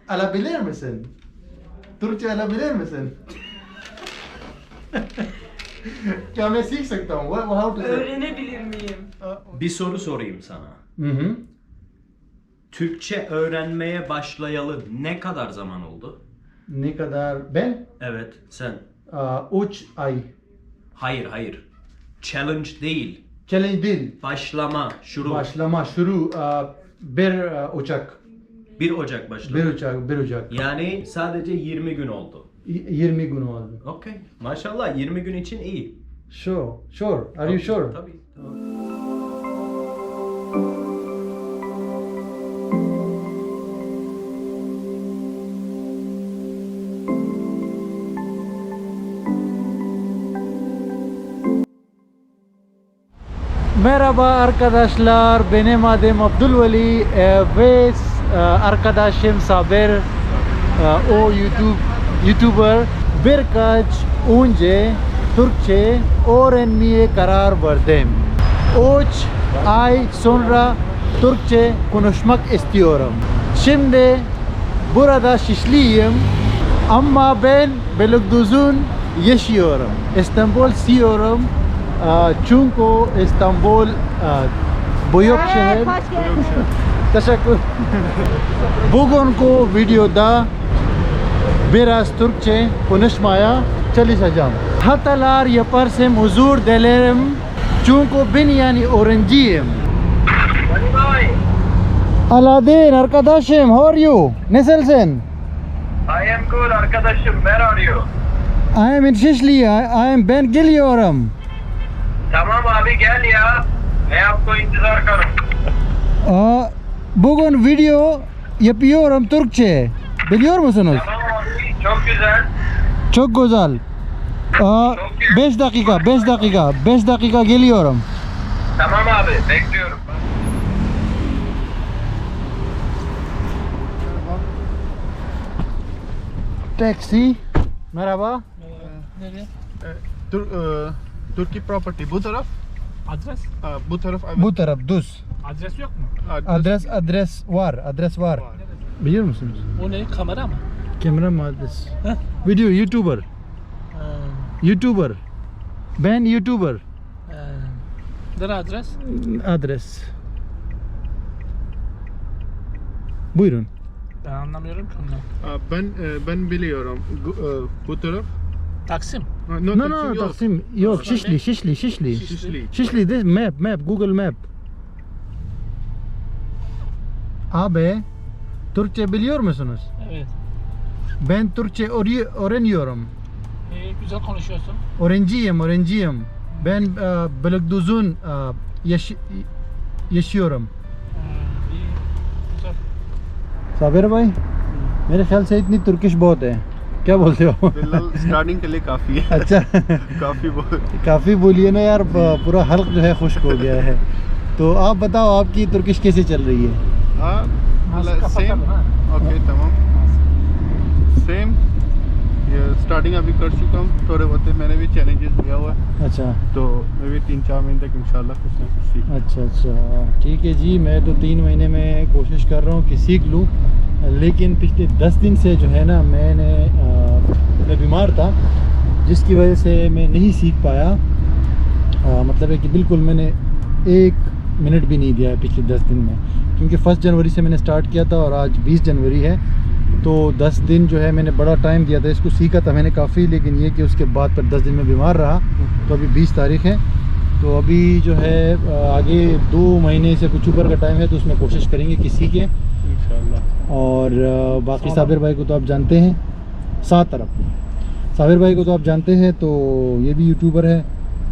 alabilir misin? Türkçe alabilir misin? क्या मैं सीख सकता हूँ? How to say? Öğrenebilir miyim? Bir soru sorayım sana. Hı hı. Türkçe öğrenmeye başlayalı ne kadar zaman oldu? Ne kadar ben? Evet, sen. 3 ay. Hayır. Challenge değil. Challenge değil. Başlama, şuru. Başlama, şuru, bir uçak. 1 Ocak başladı. Bir uçak. Yani sadece 20 gün oldu. 20 gün oldu. Okey. Maşallah 20 gün için iyi. Sure. Are you sure? Tabii. Merhaba arkadaşlar, benim adım Abdulvali ve arkadaşım Saber, o YouTuber. Birkaç önce Türkçe öğrenmeye karar verdim. 3 ay sonra Türkçe konuşmak istiyorum. Şimdi burada Şişliyim ama ben Beylikdüzü'nde yaşıyorum. İstanbul istiyorum. Çünkü İstanbul büyük şehir. Teşekkür. Bugünkü videoda biraz Türkçe konuşmaya çalışacağım. Hatalar yaparsam özür dilerim. Çünkü ben yani öğrenciyim. Aladin arkadaşım, how are you? Nasılsın? I am good arkadaşım. Where are you? I am in Şişli. Ben geliyorum. Tamam abi gel ya. मैं आपको इंतजार करूं. Bugün video yapıyorum Türkçe. Biliyor musunuz? Tamam abi çok güzel. Çok güzel. 5 dakika geliyorum. Tamam abi bekliyorum. Taxi. Merhaba. Nereye? Turkey property bu taraf. Adres? Bu taraf Bu taraf düz. Adres yok mu? Adres var. Biliyor musunuz? O ne? Kamera mı? Kamera mı adres? Heh. Video YouTuber. Ben YouTuber. Nere adres? Adres. Buyurun. Ben anlamıyorum ki ondan. ben biliyorum. Bu taraf. Taksim. No, Taksim. Yok, Şişli. Şişli. Şişli, this map, Google Map. Abi, Türkçe biliyor musunuz? Evet. Ben Türkçe öğreniyorum. Güzel konuşuyorsun. Öğrenciyim. Ben Beylikdüzü'nde yaşıyorum. İyi. Güzel. Sabir भाई मेरे ख्याल से इतनी तुर्किश बहुत है, क्या बोलते हो? फिलहाल स्टार्टिंग के लिए काफी है. अच्छा काफी बहुत. काफ़ी बोलिए ना यार, पूरा हल्क जो है खुश्क हो गया है. तो आप बताओ आपकी तुर्किश कैसे चल रही है? हाँ सेम. ओके तमाम सेम. ये स्टार्टिंग अभी कर चुका हूँ. थोड़े बहुत मैंने भी चैलेंजेस लिया हुआ है. अच्छा तो मैं भी 3-4 महीने तक इंशाल्लाह कुछ ना कुछ सीख. अच्छा ठीक है जी. मैं तो 3 महीने में कोशिश कर रहा हूँ कि सीख लूँ, लेकिन पिछले 10 दिन से जो है ना मैं बीमार था, जिसकी वजह से मैं नहीं सीख पाया. मतलब है कि बिल्कुल मैंने 1 मिनट भी नहीं दिया है पिछले 10 दिन में, क्योंकि 1 जनवरी से मैंने स्टार्ट किया था और आज 20 जनवरी है. तो 10 दिन जो है मैंने बड़ा टाइम दिया था, इसको सीखा था मैंने काफ़ी, लेकिन ये कि उसके बाद पर 10 दिन में बीमार रहा. तो अभी 20 तारीख है, तो अभी जो है आगे 2 महीने से कुछ ऊपर का टाइम है, तो उसमें कोशिश करेंगे कि सीखें इंशाल्लाह. और बाकी साबिर भाई को तो आप जानते हैं. साबिर भाई को तो आप जानते हैं, तो ये भी यूट्यूबर है.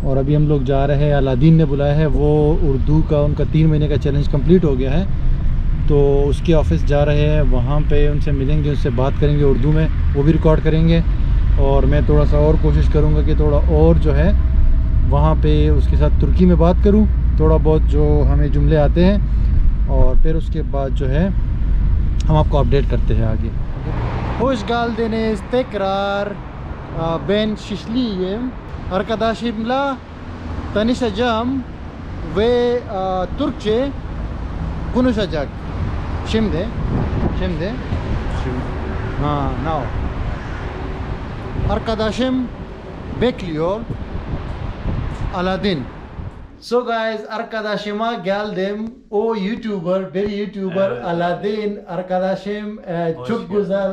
और अभी हम लोग जा रहे हैं, अलादीन ने बुलाया है. वो उर्दू का उनका 3 महीने का चैलेंज कंप्लीट हो गया है, तो उसके ऑफिस जा रहे हैं. वहाँ पे उनसे मिलेंगे, उनसे बात करेंगे उर्दू में, वो भी रिकॉर्ड करेंगे. और मैं थोड़ा सा और कोशिश करूँगा कि थोड़ा और जो है वहाँ पे उसके साथ तुर्की में बात करूँ, थोड़ा बहुत जो हमें जुमले आते हैं, और फिर उसके बाद जो है हम आपको अपडेट करते हैं आगे. Hoş geldiniz tekrar. Ben Şişliyim. Arkadaşımla tanışacağım ve Türkçe konuşacak. Şimdi arkadaşım. Ha, now. Arkadaşım bekliyor. Aladdin. So guys, arkadaşıma geldim. O YouTuber, bir YouTuber Evet. Aladdin arkadaşım Hoş çok geldin. güzel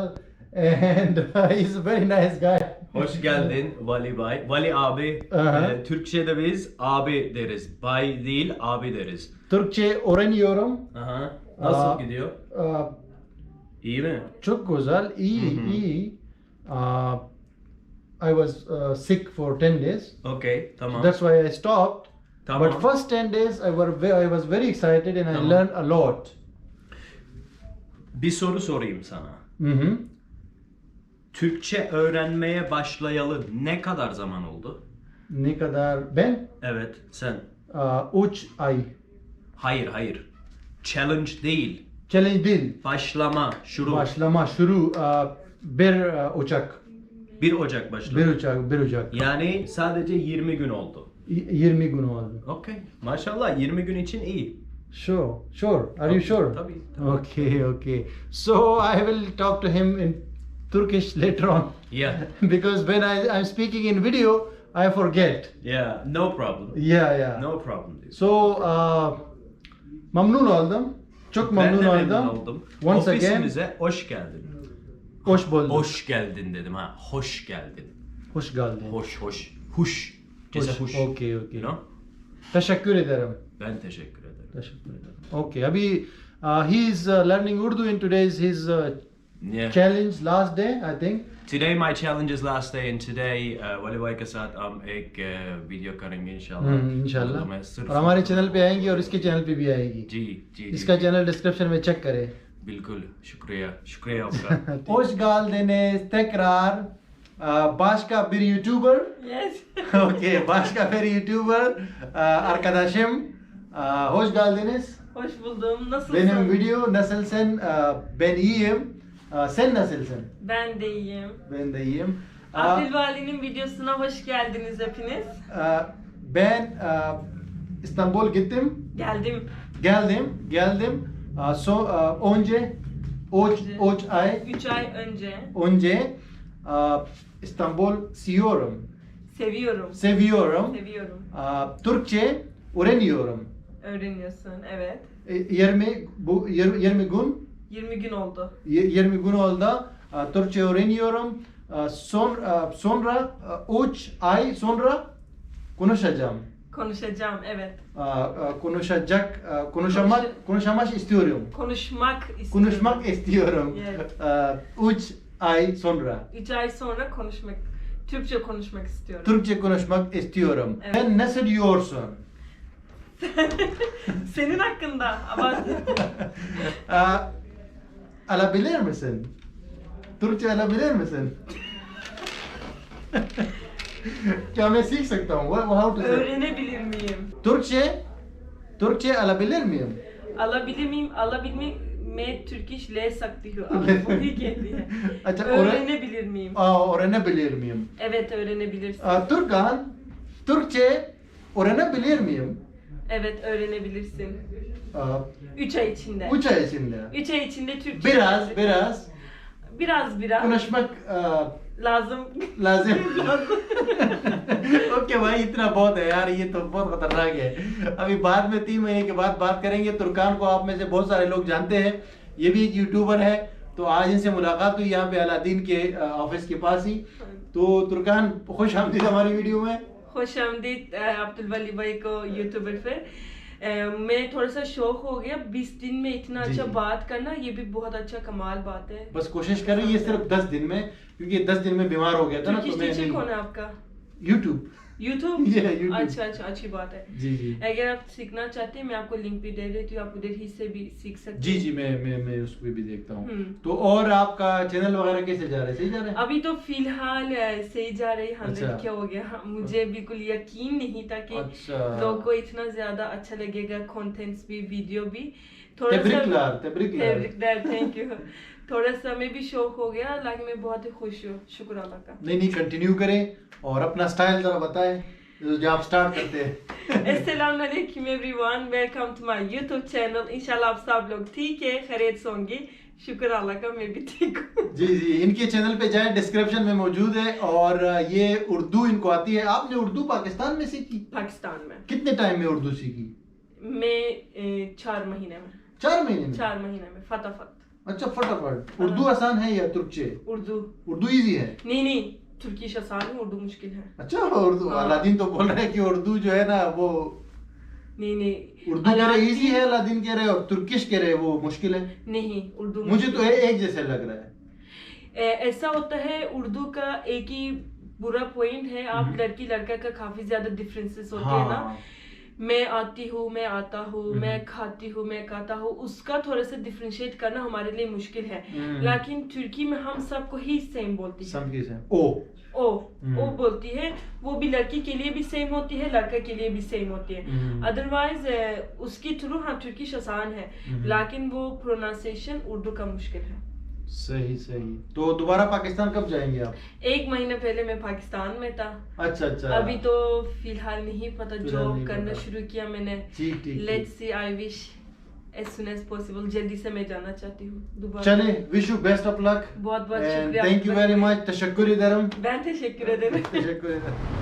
and he's a very nice guy. Hoş geldin Vali Bay. Vali abi. Aha. Türkçe'de biz abi deriz. Bay değil abi deriz. Türkçe öğreniyorum. Aha. Nasıl Aa. gidiyor? Aa, İyi mi? çok güzel, iyi, iyi. I was sick for 10 days. Okay, tamam. That's why I stopped. Tamam. But first 10 days I was very excited and I Tamam. learned a lot. Bir soru sorayım sana. Mhm. Türkçe öğrenmeye başlayalı ne kadar zaman oldu? Ne kadar ben Evet, sen. 3 ay. Hayır. Challenge değil. Challenge değil. Başlama, şuru. Başlama şuru bir Ocak. 1 Ocak başladı. 1 Ocak. Yani sadece 20 gün oldu. 20 gün oldu. Okay. Maşallah 20 gün için iyi. Sure. Are you sure? Tabii. Okay. So I will talk to him in Turkish later on Yeah. because when I'm speaking in video, I forget. Yeah, no problem. Yeah. No problem. Dude. So memnun oldum. Çok Ben memnun de oldum. memnun oldum. Once again, Ofisimize hoş geldin. hoş bulduk. Hoş geldin dedim ha. Hoş geldin. Hoş geldin. Huş. Huş. Ceze huş. Okay. You know? Teşekkür ederim. Ben teşekkür ederim. Teşekkür ederim. Okay. Abhi he is learning Urdu in today's his Yeah. challenge last day, I think. Today my challenge is last day and today वाले भाई के साथ हम एक वीडियो करेंगे इंशाल्लाह। इंशाल्लाह। तो मैं सिर्फ और हमारे चैनल पे आएंगी और इसके चैनल पे भी आएगी. जी इसका चैनल डिस्क्रिप्शन में चेक करें. बिल्कुल शुक्रिया आपका। Hoş geldiniz tekrar. Başka bir YouTuber. Yes. Okay, başka bir YouTuber arkadaşım. Hoş geldiniz. Hoş buldum. Nasılsın? Benim video nasılsın? Ben iyiyim. Sen nasılsın? Ben de iyiyim. Ben de iyiyim. Abdülvali'nin videosuna hoş geldiniz hepiniz. Ben İstanbul gittim. Geldim. Önce 3 ay 3 ay önce. önce İstanbul Seviyorum. seviyorum. Türkçe öğreniyorum. Öğreniyorsun, evet. 20 gün 20 gün oldu. 20 gün oldu. Türkçe öğreniyorum. Sonra 3 ay sonra konuşacağım. Konuşacağım, evet. Konuşmak istiyorum. Konuşmak istiyorum. Yes. 3 ay sonra 3 ay sonra Türkçe konuşmak istiyorum. Türkçe konuşmak istiyorum. Evet. Sen nasıl diyorsun? Senin hakkında. Ama Alabilir misin? Türkçe alabilir misin? क्या मैं सीख सकता हूँ? How to say? öğrenebilir miyim? Türkçe alabilir miyim? मैं तुर्किश ले सकती हूँ. वही कहती है. अच्छा, Öğrenebilir miyim? Öğrenebilir miyim? Evet, öğrenebilirsin. Türkan, Türkçe öğrenebilir miyim? Evet, öğrenebilirsin. 3 ay içinde. 3 ay içinde. 3 ay içinde Türkçe. Biraz Biraz. konuşmak Lazım. lazım. Okay भाई इतना बहुत है यार, ये तो बहुत खतरनाक है। अभी बाद में 3 महीने के बाद बात करेंगे। तुर्कान को आप में से बहुत सारे लोग जानते हैं, ये भी एक यूट्यूबर है। तो आज इनसे मुलाकात हुई यहाँ पे अलादीन के ऑफिस के पास ही। तो तुर्कान खुश आमदीद हमारी वीडियो में। खुश आमदीद अब्दुल भाई को यूट्यूबर पे। मैं थोड़ा सा शौक हो गया 20 दिन में इतना जी, अच्छा जी। बात करना, ये भी बहुत अच्छा कमाल बात है। बस कोशिश कर रही है सिर्फ 10 दिन में, क्योंकि 10 दिन में बीमार हो गया था ना, तुर्किश तो मैं टीचर कौन है आपका? यूट्यूब। यूट्यूब? Yeah, YouTube। अच्छा, अच्छी बात है। जी जी अगर आप सीखना चाहते हैं, मैं आपको लिंक भी दे देती हूँ, आप उधर ही से भी सीख सकते जी हैं। जी मैं उसको भी देखता हूँ। हम्म। तो और आपका चैनल वगैरह कैसे जा रहा है? सही जा रहा है? अभी तो फिलहाल सही जा रही, 100 अच्छा। क्या हो गया। मुझे बिल्कुल यकीन नहीं था कि अच्छा। लोगों को इतना ज्यादा अच्छा लगेगा, कंटेंट्स भी, वीडियो भी। तबरीकलार थैंक यू। थोड़ा सा मैं भी शौक हो गया, हालांकि मैं बहुत ही खुश हूँ, शुक्र अल्लाह का। नहीं कंटिन्यू करें और अपना स्टाइल जरा बताएं जो आप स्टार्ट करते हैं। अस्सलाम वालेकुम everyone, welcome to my YouTube channel. इंशाल्लाह आप सब लोग ठीक है, खैरियत से होंगे। शुक्र अल्लाह का, मैं भी ठीक हूँ। जी जी, इनके चैनल पे जाएं, डिस्क्रिप्शन में मौजूद है। और ये उर्दू इनको आती है। आपने उर्दू पाकिस्तान में सीखी? पाकिस्तान में। कितने टाइम में उर्दू सीखी? मैं 4 महीने में। 4 महीने में? 4 महीने में फटाफट। अच्छा फटाफट। उर्दू आसान है या तुर्कचे? उर्दू इजी है? नहीं, तुर्किश आसान है, उर्दू मुश्किल है। अच्छा, उर्दू अलादीन तो बोल रहे हैं कि उर्दू जो है ना वो नहीं उर्दू कह रहे इजी है, अलादीन कह रहे और तुर्किश कह रहे वो मुश्किल है। नहीं, उर्दू मुझे तो एक जैसे लग रहा है। ऐसा होता है, उर्दू का एक ही बुरा पॉइंट है, आप लड़की लड़का का काफी ज्यादा डिफरेंसेस होते हैं ना। मैं आती हूँ, मैं आता हूँ, मैं खाती हूँ, मैं खाता हूँ, उसका थोड़ा सा डिफरेंशिएट करना हमारे लिए मुश्किल है। लेकिन तुर्की में हम सबको ही सेम बोलती है। ओ बोलती है, वो भी लड़की के लिए भी सेम होती है, लड़का के लिए भी सेम होती है। अदरवाइज उसके थ्रू हाँ तुर्किश आसान है, लेकिन वो प्रोनाउंसिएशन उर्दू का मुश्किल है। सही। तो दोबारा पाकिस्तान कब जाएंगे आप? 1 महीना पहले मैं पाकिस्तान में था। अच्छा। अभी तो फिलहाल नहीं पता, जॉब करना शुरू किया मैंने। Let's see, I wish as soon as possible, जल्दी से मैं जाना चाहती हूँ दोबारा। चले, wish you best of luck. बहुत शुक्रिया, थैंक यू वेरी मच। तशक्कुर इधरम।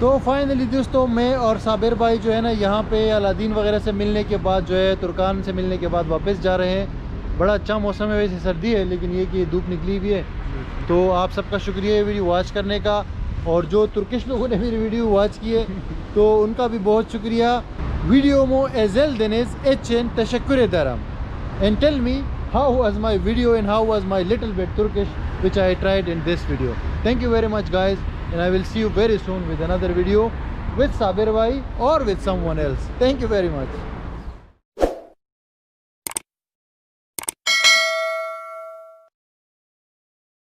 तो फाइनली दोस्तों, मैं और साबिर भाई जो है ना यहाँ पे अलादीन वगैरह से मिलने के बाद जो है, तुर्कान से मिलने के बाद वापस जा रहे हैं। बड़ा अच्छा मौसम है, वैसे सर्दी है लेकिन ये कि धूप निकली हुई है। तो आप सबका शुक्रिया ये वीडियो वॉच करने का, और जो तुर्किश लोगों ने मेरी वीडियो वॉच की है तो उनका भी बहुत शुक्रिया। वीडियो मो एजेल देनेज एचएन तशक्कुर दरम and tell me how was my video and how was my little bit Turkish which I tried in this video. Thank you very much guys, and I will see you very soon with another video with Sabir bhai or with someone else. Thank you very much.